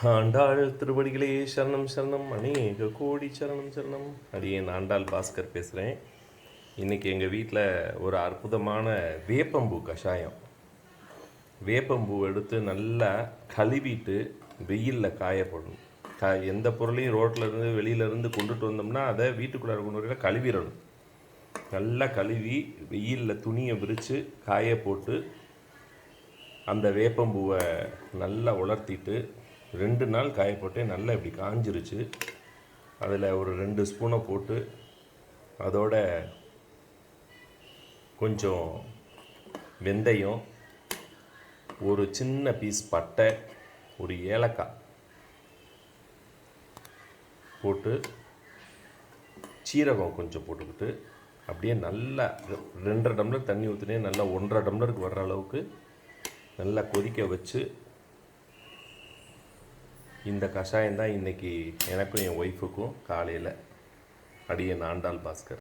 ஆண்டாள் திருவடிகளே சரணம் சரணம் அநேக கோடி சரணம் சரணம். அடியேன் ஆண்டாள் பாஸ்கர் பேசுகிறேன். இன்றைக்கி எங்கள் வீட்டில் ஒரு அற்புதமான வேப்பம்பூ கஷாயம். வேப்பம்பூ எடுத்து நல்லா கழுவிட்டு வெயிலில் காயப்படணும். எந்த பொருளையும் ரோட்டிலேருந்து வெளியிலேருந்து கொண்டுட்டு வந்தோம்னா அதை வீட்டுக்குள்ளே கொண்டு வர கழுவிடணும். நல்லா கழுவி வெயிலில் துணியை விரித்து காய போட்டு அந்த வேப்பம்பூவை நல்லா உலர்த்திட்டு 2 நாள் காய போட்டேன். நல்லா இப்படி காஞ்சிருச்சு. அதில் ஒரு 2 ஸ்பூனை போட்டு அதோட கொஞ்சம் வெந்தயம், ஒரு சின்ன பீஸ் பட்டை, ஒரு ஏலக்காய் போட்டு சீரகம் கொஞ்சம் போட்டுக்கிட்டு அப்படியே நல்லா 2.5 டம்ளர் தண்ணி ஊற்றினேன். நல்லா 1.5 டம்ளருக்கு வர்ற அளவுக்கு நல்லா கொதிக்க வச்சு இந்த கஷாயம் தான் இன்றைக்கி எனக்கும் என் ஒய்ஃபுக்கும் காலையில். அடியேன் ஆண்டாள் பாஸ்கர்.